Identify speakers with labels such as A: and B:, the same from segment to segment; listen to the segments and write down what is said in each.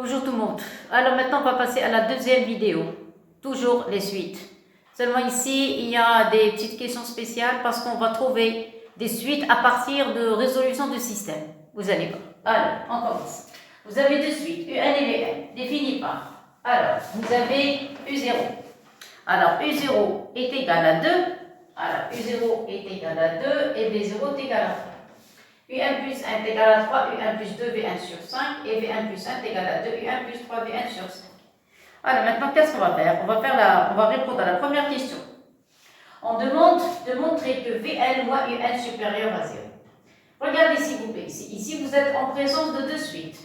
A: Bonjour tout le monde. Alors maintenant on va passer à la deuxième vidéo. Toujours les suites. Seulement ici il y a des petites questions spéciales parce qu'on va trouver des suites à partir de résolution de système. Vous allez voir. Alors on commence. Vous avez deux suites, UN et VN, définies par. Alors vous avez U0. Alors U0 est égal à 2. Alors U0 est égal à 2 et V0 est égal à 3. U1 plus 1 est égal à 3, U1 plus 2, V1 sur 5, et V1 plus 1 est égal à 2, U1 plus 3, V1 sur 5. Alors maintenant, qu'est-ce qu'on va faire? On va répondre à la première question. On demande de montrer que Vn moins Un supérieur à 0. Regardez s'il vous plaît, ici vous êtes en présence de deux suites.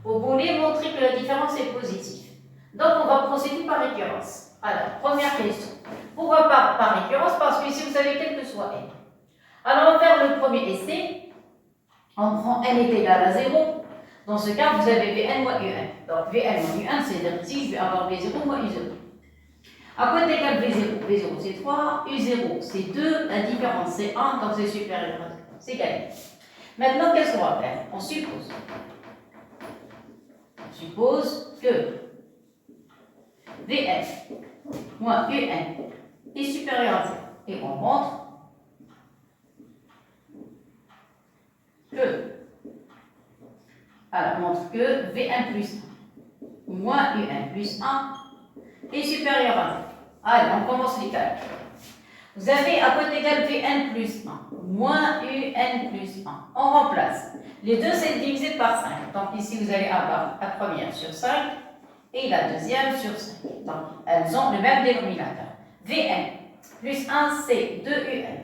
A: Vous voulez montrer que la différence est positive. Donc on va procéder par récurrence. Alors, première question. Pourquoi par récurrence? Parce que ici vous avez quel que soit n. Alors on va faire le premier essai. On prend n est égal à 0. Dans ce cas, vous avez Vn moins Un. Donc Vn moins Un, c'est-à-dire ici, je vais avoir V0 moins U0. À quoi est égal V0? V0 c'est 3, U0 c'est 2, la différence c'est 1, donc c'est supérieur à 0. C'est gagné. Maintenant, qu'est-ce qu'on va faire? On suppose que Vn moins Un est supérieur à 0. Et on montre que V1 plus 1 moins Un plus 1 est supérieur à 0. Allez, on commence les calculs. Vous avez à côté égal Vn plus 1 moins Un plus 1. On remplace. Les deux, c'est divisé par 5. Donc ici, vous allez avoir la première sur 5 et la deuxième sur 5. Donc, elles ont le même dénominateur. Vn plus 1, c'est 2Un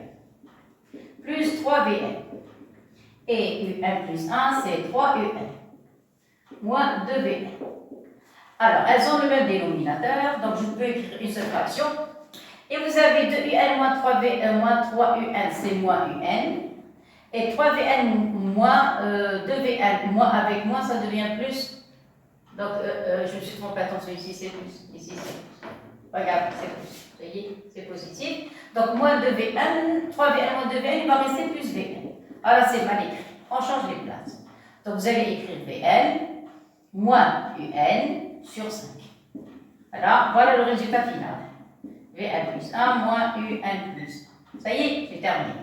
A: plus 3Vn. Et Un plus 1, c'est 3Un moins 2Vn. Alors, elles ont le même dénominateur, donc je peux écrire une seule fraction. Et vous avez 2Un moins 3Un, c'est moins Un. Et 3Vn moins 2Vn, moins avec moins, ça devient plus. Donc, je me suis trompée, attention, ici c'est plus. Ici c'est plus. Regarde, c'est plus. Vous voyez, c'est positif. Donc, moins 2Vn, 3Vn moins 2Vn, il va rester plus Vn. Alors, c'est mal écrit. On change les places. Donc, vous allez écrire Vn moins Un sur 5. Alors, voilà le résultat final. Vn plus 1 moins Un plus 1. Ça y est, c'est terminé.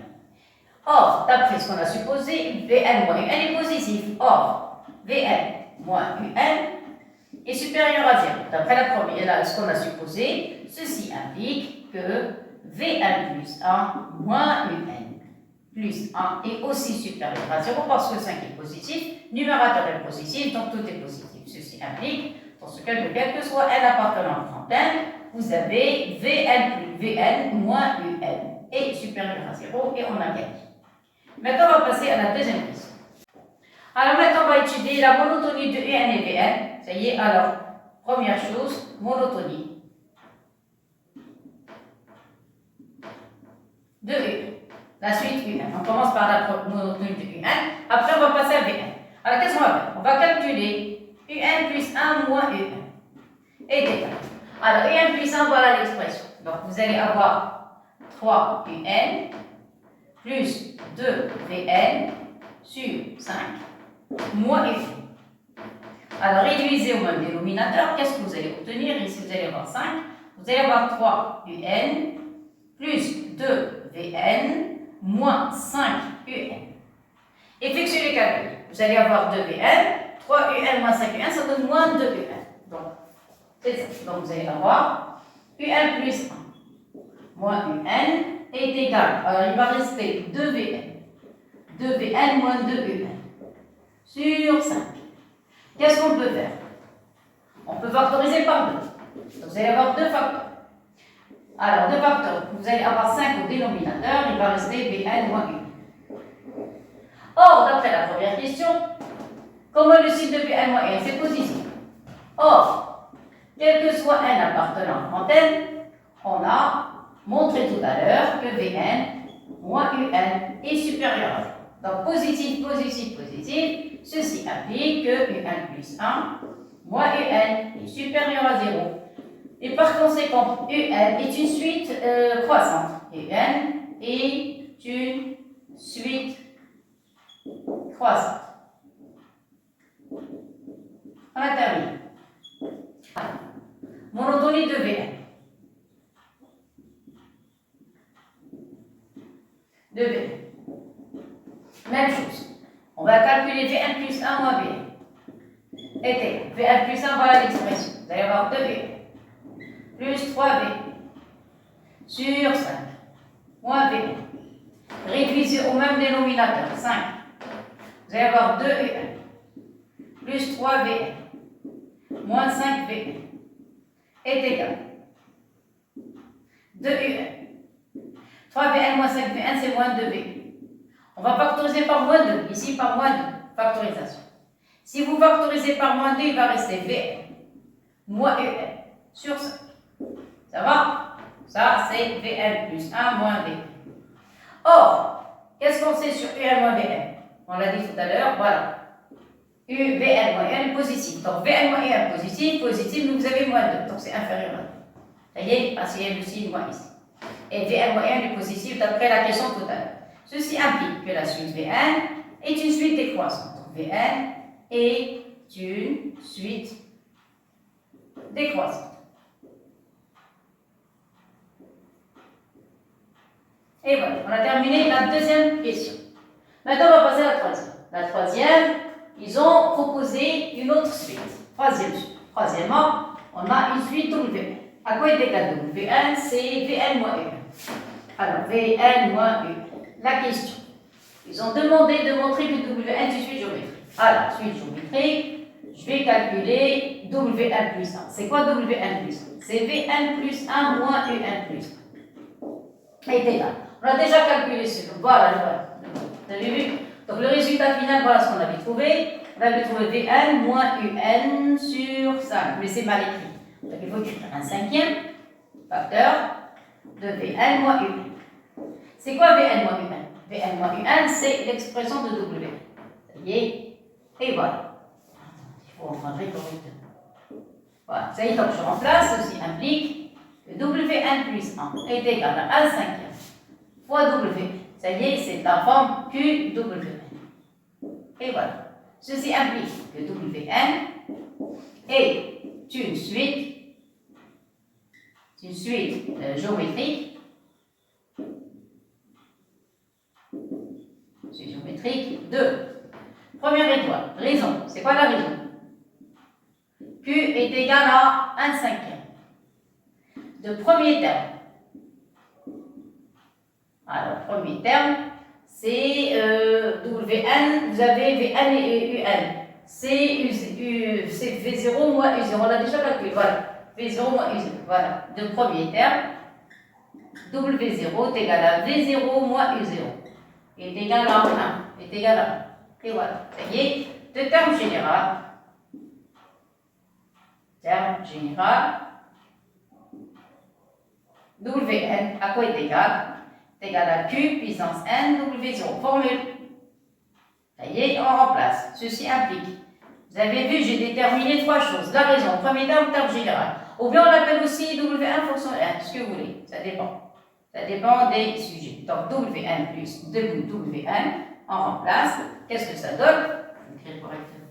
A: Or, d'après ce qu'on a supposé, Vn moins Un est positif. Or, Vn moins Un est supérieur à 0. D'après ce qu'on a supposé, ceci implique que Vn plus 1 moins Un plus 1 est aussi supérieur à 0 parce que 5 est positif, numérateur est positif, donc tout est positif. Ceci implique, dans ce cas, que quel que soit n appartenant à trentaine, vous avez Vn moins Un est supérieur à 0 et on a gagné. Maintenant, on va passer à la deuxième question. Alors maintenant, on va étudier la monotonie de Un et Vn. Ça y est, alors, première chose, monotonie de Un. La suite Un. On commence par la monotonie de Un. Après, on va passer à Vn. Alors, qu'est-ce qu'on va faire? On va calculer Un plus 1 moins Un est égal. Alors, Un plus 1, voilà l'expression. Donc, vous allez avoir 3Un plus 2Vn sur 5 moins Un. Alors, réduisez au même dénominateur. Qu'est-ce que vous allez obtenir? Ici, vous allez avoir 5. Vous allez avoir 3Un plus 2Vn moins 5Un. Effectuez les calculs. Vous allez avoir 2Vn, 3Un moins 5Un, ça donne moins 2Un. Donc, c'est ça. Donc, vous allez avoir Un plus 1 moins Un est égal. Alors, il va rester 2Vn. 2Vn moins 2Un sur 5. Qu'est-ce qu'on peut faire? On peut factoriser par 2. Donc, vous allez avoir deux facteurs. Alors, deux facteurs. Vous allez avoir 5 au dénominateur, il va rester Vn moins 1. Or, d'après la première question, comment le signe de Vn moins 1? C'est positif. Or, quel que soit n appartenant à n, on a montré tout à l'heure que Vn moins Un est supérieur à 0. Donc, positif, positif, positif. Ceci implique que Un plus 1 moins Un est supérieur à 0. Et par conséquent, Un est une suite croissante. Un est une suite croissante. On a terminé. Monotonie de Vn. De Vn. Même chose. On va calculer Vn plus 1 moins Vn. Et Vn plus 1, voilà l'expression. Vous allez avoir 2Vn plus 3Vn sur 5 moins Vn. Réduisez au même dénominateur, 5. Vous allez avoir 2Un plus 3Vn moins 5Vn est égal 2Un. 3Vn moins 5Vn, c'est moins 2Vn. On va factoriser par moins 2, ici par moins 2, factorisation. Si vous factorisez par moins 2, il va rester Vn moins Un sur 5. Ça va? Ça, c'est Vn plus 1 moins Vn. Or, qu'est-ce qu'on sait sur Un moins Vn? On l'a dit tout à l'heure, voilà. Vn moins 1 est positif. Donc, Vn moins 1 positif, positif, donc vous avez moins 2. Donc, c'est inférieur à 2. Ça y est, parce qu'il y a aussi moins ici. Et Vn moins 1 est positif d'après la question tout à l'heure. Ceci implique que la suite Vn est une suite décroissante. Donc, Vn est une suite décroissante. Et voilà, on a terminé la deuxième question. Maintenant, on va passer à la troisième. La troisième, ils ont proposé une autre suite. Troisième suite. Troisièmement, on a une suite Wn. À quoi est égal Wn? C'est Vn moins 1. Alors, Vn moins 1. La question. Ils ont demandé de montrer que Wn est une suite géométrique. Alors, suite géométrique, je vais calculer Wn plus 1. C'est quoi Wn plus 1? C'est Vn plus 1 moins Un plus 1. Est égal. On a déjà calculé ce. Voilà. Vous avez vu? Donc le résultat final, voilà ce qu'on avait trouvé. On avait trouvé Vn moins Un sur 5. Mais c'est mal écrit. Donc il faut écrire un cinquième facteur de Vn moins Un. C'est quoi Vn moins Un? Vn moins Un, c'est l'expression de W. Ça y est. Et voilà. Il faut encadrer correctement. Voilà. Ça y est, donc je remplace. Ceci implique que Wn plus 1 est égal à 1 cinquième fois W. Ça y est, c'est la forme QWN. Et voilà. Ceci implique que WN est une suite géométrique. Suite géométrique de première étoile. Raison. C'est quoi la raison? Q est égal à 1 cinquième de premier terme. Alors, premier terme, c'est Wn, vous avez Vn et Un. C'est V0 moins U0, on l'a déjà calculé, voilà. V0 moins U0, voilà. De premier terme, W0 est égal à V0 moins U0. Est égal à 1, est égal à 1. Et voilà, ça y est, de terme général. Terme général. Wn, à quoi est égal? Est égal à Q puissance N W0. Formule. Ça y est, on remplace. Ceci implique. Vous avez vu, j'ai déterminé trois choses. La raison, premier terme, terme général. Ou bien on l'appelle aussi W1 fonction N, ce que vous voulez. Ça dépend. Ça dépend des sujets. Donc W1 plus W1, on remplace. Qu'est-ce que ça donne? Je vais écrire correctement.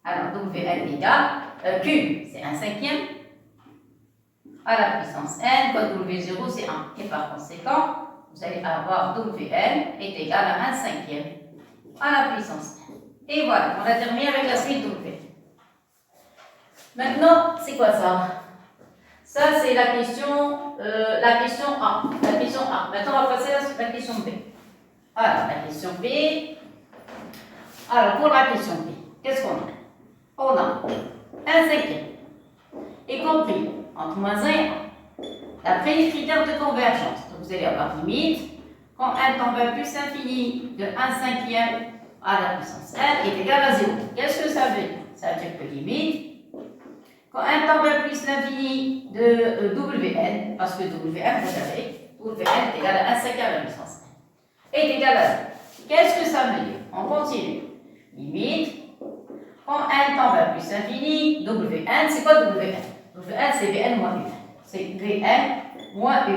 A: Alors W1 égale Q, c'est 1 cinquième. À la puissance n, quoi W0 c'est 1. Et par conséquent, vous allez avoir Wn est égal à 1 cinquième à la puissance n. Et voilà, on a terminé avec la suite Wn. Maintenant, c'est quoi ça? Ça, c'est la question A. La question A. Maintenant, on va passer à la question B. Alors, la question B. Alors, pour la question B, qu'est-ce qu'on a? On a 1 cinquième, y compris entre moins 1 et 1. D'après les critères de convergence, donc vous allez avoir limite, quand n tend vers plus l'infini de 1 cinquième à la puissance n est égal à 0. Qu'est-ce que ça veut dire? Ça veut dire que limite, quand n tend vers plus l'infini de Wn, parce que Wn, vous savez, Wn est égal à 1 cinquième à la puissance n, est égal à 0. Qu'est-ce que ça veut dire? On continue. Limite, quand n tend vers plus l'infini, Wn, c'est quoi Wn? Wn, c'est Vn moins U. C'est Vn moins U.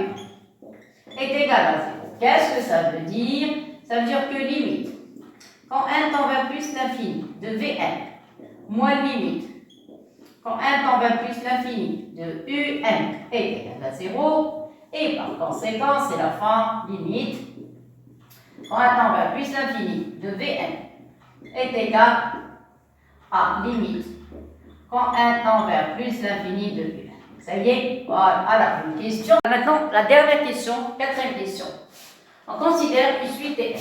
A: Est égal à 0. Qu'est-ce que ça veut dire? Ça veut dire que limite, quand n tend vers plus l'infini de Vn moins limite. Quand 1 tend vers plus l'infini de un est égal à 0, et par conséquent, c'est la fin limite. Quand 1 tend vers plus l'infini de Vn est égal à limite. Quand 1 tend vers plus l'infini de Un. Ça y est, voilà une question. Maintenant, la dernière question, quatrième question. On considère une suite Tn.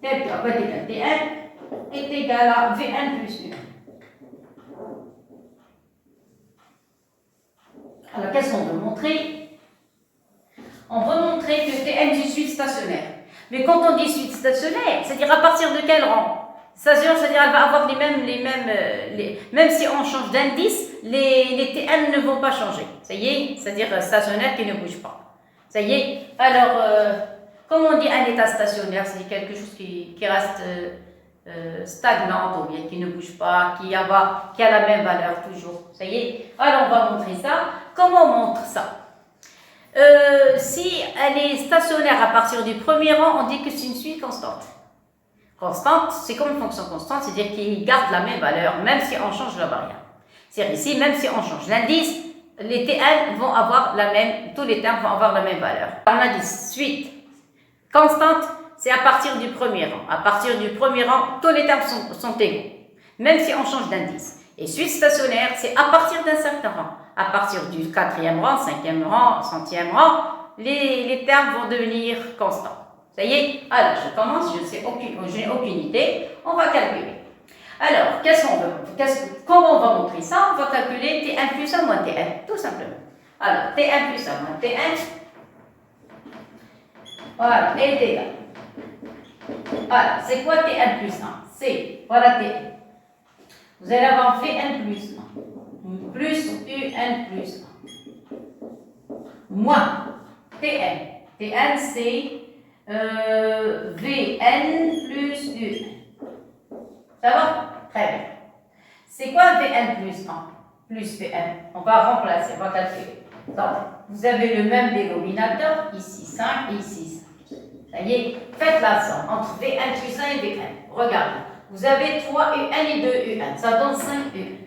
A: Tel que Tn est égal à Vn plus 1. Alors, qu'est-ce qu'on veut montrer? On veut montrer que Tn est une suite stationnaire. Mais quand on dit suite stationnaire, c'est-à-dire à partir de quel rang? Stationnaire, c'est-à-dire qu'elle va avoir même si on change d'indice, les Tn ne vont pas changer. Ça y est, c'est-à-dire stationnaire qui ne bouge pas. Ça y est. Alors, comme on dit un état stationnaire, c'est quelque chose qui reste stagnante ou bien qui ne bouge pas, qui a la même valeur toujours. Ça y est. Alors, on va montrer ça. Comment on montre ça? Si elle est stationnaire à partir du premier rang, on dit que c'est une suite constante. Constante, c'est comme une fonction constante, c'est-à-dire qu'il garde la même valeur, même si on change la variable. C'est-à-dire ici, même si on change l'indice, les Tn vont avoir tous les termes vont avoir la même valeur. On a dit suite constante, c'est à partir du premier rang. À partir du premier rang, tous les termes sont égaux, même si on change d'indice. Et suite stationnaire, c'est à partir d'un certain rang. À partir du quatrième rang, cinquième rang, centième rang, les termes vont devenir constants. Ça y est, alors je commence, je n'ai aucune idée, on va calculer. Alors, comment on va montrer ça? On va calculer T1 plus 1 moins Tn, tout simplement. Alors, T1 plus 1 moins Tn, voilà, est égal. Voilà, c'est quoi Tn plus 1? C'est, voilà Tn. Vous allez avoir Vn plus 1, plus Un plus 1, moins Tn. Tn, c'est Vn plus Un. Ça va? Très bien. C'est quoi Vn plus 1 plus Vn? On va remplacer, on va calculer. Donc, vous avez le même dénominateur, ici 5 et ici 5. Ça y est, faites la somme entre Vn plus 1 et Vn. Regardez, vous avez 3 Un et 2 Un, ça donne 5 Un.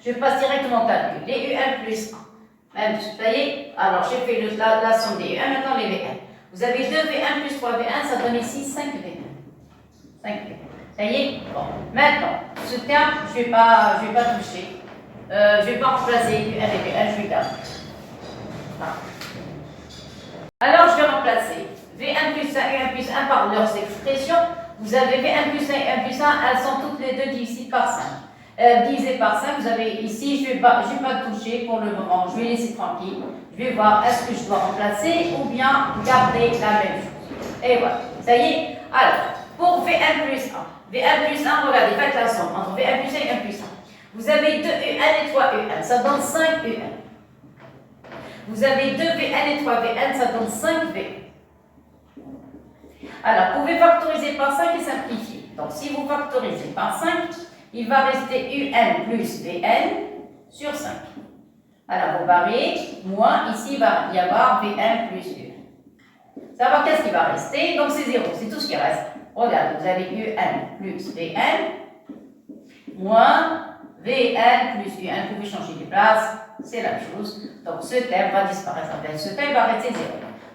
A: Je passe directement au calcul. Les Un plus 1. Même, ça y est, alors j'ai fait la somme des Un, maintenant les Vn. Vous avez 2 V1 plus 3 V1, ça donne ici 5 V1. 5 V1. Ça y est? Bon. Maintenant, ce terme, je ne vais pas toucher. Je ne vais pas remplacer U1 et V1, je vais garder. Voilà. Alors, je vais remplacer V1 plus 1 et 1 plus 1 par leurs expressions. Vous avez V1 plus 1 et 1 plus 1, elles sont toutes les deux divisées par 5. Divisé par 5, vous avez ici, je vais pas toucher pour le moment, je vais laisser tranquille. Je vais voir est-ce que je dois remplacer ou bien garder la même chose. Et voilà, ça y est. Alors, pour V1 plus 1, V1 plus 1, regardez, faites la somme entre V1 plus 1 et 1 plus 1. Vous avez 2 U1 et 3 U1, ça donne 5 U1. Vous avez 2 V1 et 3 V1, ça donne 5 V1. Alors, vous pouvez factoriser par 5 et simplifier. Donc, si vous factorisez par 5, il va rester Un plus Vn sur 5. Alors, vous variez, moins, ici, il va y avoir Vn plus Un. Ça va, qu'est-ce qui va rester? Donc, c'est 0, c'est tout ce qui reste. Regardez, vous avez Un plus Vn, moins Vn plus Un. Vous pouvez changer de place, c'est la même chose. Donc, ce terme va disparaître. Ce terme va rester 0.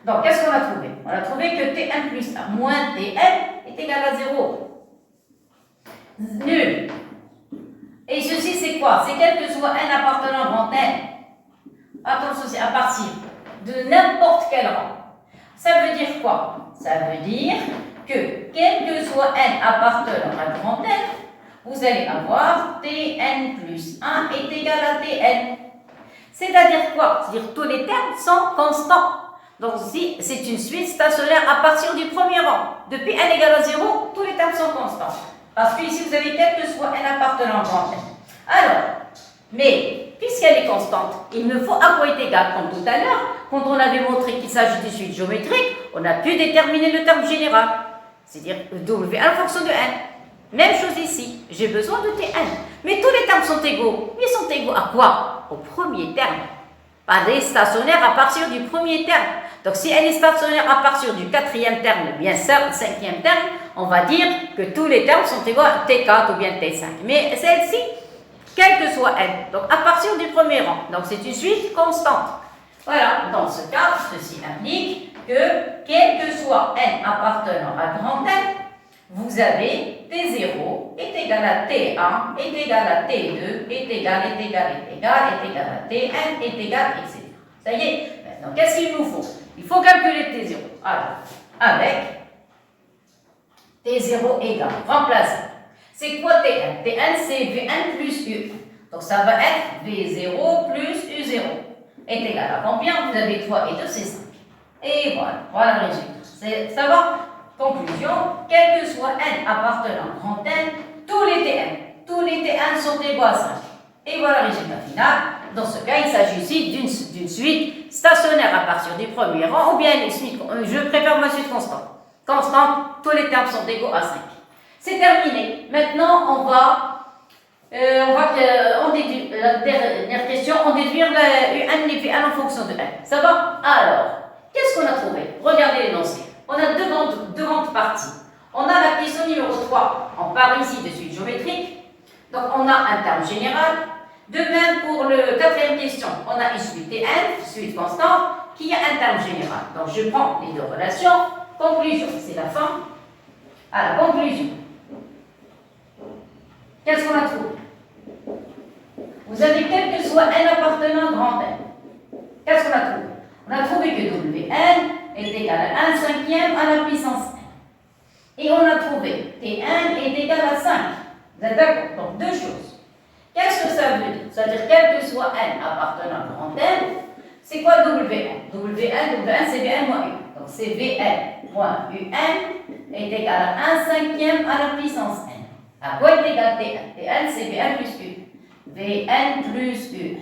A: Donc, qu'est-ce qu'on a trouvé? On a trouvé que T1 plus 1 moins Tn est égal à 0. Nul. Et ceci, c'est quoi? C'est quel que soit n appartenant à grand N. Attention, c'est à partir de n'importe quel rang. Ça veut dire quoi? Ça veut dire que quel que soit n appartenant à grand N, vous allez avoir Tn plus 1 est égal à Tn. C'est-à-dire quoi? C'est-à-dire tous les termes sont constants. Donc si c'est une suite stationnaire à partir du premier rang, depuis n égale à 0, tous les termes sont constants. Parce que ici, vous avez quel que soit n appartenant à grand N. Alors, mais puisqu'elle est constante, il me faut à quoi est égal. Comme tout à l'heure, quand on avait montré qu'il s'agit d'une suite géométrique, on a pu déterminer le terme général. C'est-à-dire W en fonction de n. Même chose ici, j'ai besoin de Tn. Mais tous les termes sont égaux. Ils sont égaux à quoi? Au premier terme. Pas des stationnaires à partir du premier terme. Donc si elle est stationnaire à partir du quatrième terme, ou bien cinquième terme, on va dire que tous les termes sont égaux à T4 ou bien T5. Mais celle-ci, quelle que soit n, donc à partir du premier rang, donc c'est une suite constante. Voilà, dans ce cas, ceci implique que quel que soit n appartenant à grand n, vous avez T0 est égal à T1, est égal à T2, est égal à Tn, est égal, etc. Ça y est, maintenant, qu'est-ce qu'il nous faut? Il faut calculer T0. Alors, avec T0 égale, remplaçons. C'est quoi Tn? Tn, c'est Vn plus U. Donc, ça va être V0 plus U0 est égal à combien? Vous avez 3 et 2, c'est 5. Et voilà le résultat. Ça va? Conclusion, quel que soit n appartenant à grand n, tous les Tn sont égaux à 5. Et voilà le résultat final. Dans ce cas, il s'agit ici d'une suite stationnaire à partir du premier rang, ou bien une suite, je préfère ma suite constante. Constante, tous les termes sont égaux à 5. C'est terminé. Maintenant, on va déduire, la dernière question, on déduire un et Vn en fonction de n. Ça va? Alors, qu'est-ce qu'on a trouvé? Regardez l'énoncé. On a deux grandes parties. On a la question numéro 3. On part ici de suite géométrique. Donc, on a un terme général. De même, pour la quatrième question, on a une suite Tn, suite constante, qui a un terme général. Donc, je prends les deux relations. Conclusion, c'est la fin. À la conclusion. Qu'est-ce qu'on a trouvé? Vous avez quel que soit n appartenant à grand n. Qu'est-ce qu'on a trouvé? On a trouvé que Wn est égal à 1 cinquième à la puissance n. Et on a trouvé Tn est égal à 5. Vous êtes d'accord? Donc, deux choses. Qu'est-ce que ça veut dire? Ça veut dire quel que soit n appartenant à grand n, c'est quoi Wn? Wn, c'est Vn moins U. Donc, c'est Vn moins Un est égal à 1 cinquième à la puissance n. À quoi est égal Tn? Tn, c'est Vn plus U. Vn plus U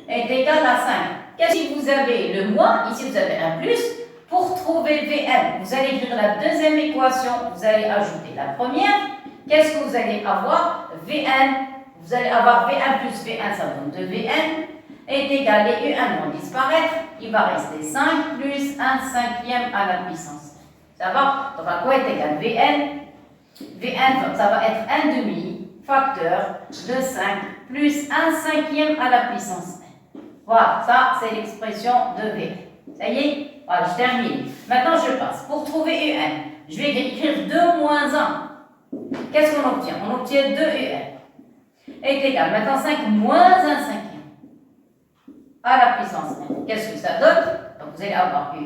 A: est égal à 5. Qu'est-ce que vous avez le moins? Ici, vous avez un plus. Pour trouver Vn, vous allez écrire la deuxième équation, vous allez ajouter la première. Qu'est-ce que vous allez avoir? Vn, vous allez avoir Vn plus Vn, ça donne 2Vn, est égal à U1 vont disparaître. Il va rester 5 plus 1 cinquième à la puissance. Ça va? Donc, à quoi est égal Vn? Vn, ça va être 1 demi facteur de 5 plus 1 cinquième à la puissance n. Voilà, ça c'est l'expression de Vn. Ça y est? Voilà, je termine. Maintenant je passe. Pour trouver Un, je vais écrire 2 moins 1. Qu'est-ce qu'on obtient? On obtient 2 Un. Est égal, maintenant 5 moins 1 cinquième à la puissance n. Qu'est-ce que ça donne? Donc vous allez avoir Un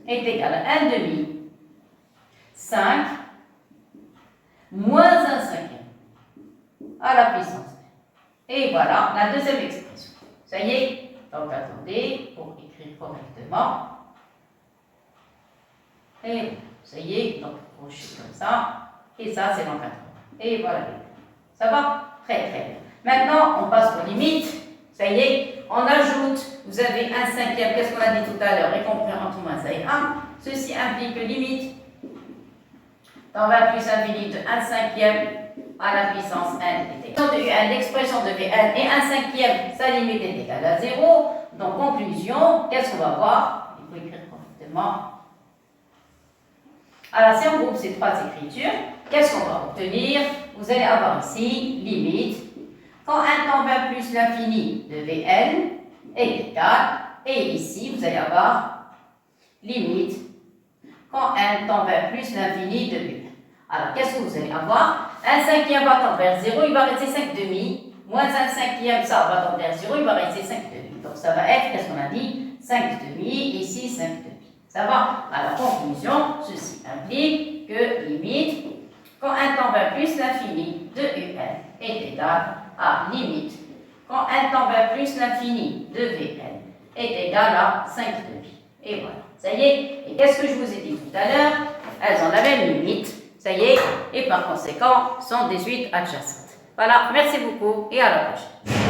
A: est égal à 1 demi 5 moins 1 cinquième à la puissance n. Et voilà la deuxième expression. Ça y est? Donc attendez pour écrire correctement. Et ça y est, donc crochet comme ça. Et ça c'est l'encadrement. Et voilà. Ça va? Très très bien. Maintenant on passe aux limites. Ça y est, on ajoute, vous avez 1 cinquième, qu'est-ce qu'on a dit tout à l'heure, y compris entre moins ça et 1. Ceci implique que limite dans 20 plus infini de 1 cinquième à la puissance n est égale à l'expression de Vn et 1 cinquième, sa limite est égale à 0. Donc, conclusion, qu'est-ce qu'on va voir? Il faut écrire correctement. Alors, si on groupe ces trois écritures, qu'est-ce qu'on va obtenir? Vous allez avoir ici, limite, quand 1 tend vers plus l'infini de Vn est égal, et ici, vous allez avoir limite, quand 1 tend vers plus l'infini de Vn. Alors, qu'est-ce que vous allez avoir? 1 cinquième va tendre vers 0, il va rester 5 demi. Moins 1 cinquième, ça va tendre vers 0, il va rester 5 demi. Donc, ça va être, qu'est-ce qu'on a dit? 5 demi, ici 5 demi. Ça va? Alors, conclusion, ceci implique que limite, quand 1 tend vers plus l'infini de Un est égal à limite, quand 1 tend vers plus l'infini de Vn est égal à 5 demi. Et voilà. Ça y est. Et qu'est-ce que je vous ai dit tout à l'heure? Elles ont la même limite. Ça y est, et par conséquent, sont des suites adjacentes. Voilà, merci beaucoup et à la prochaine.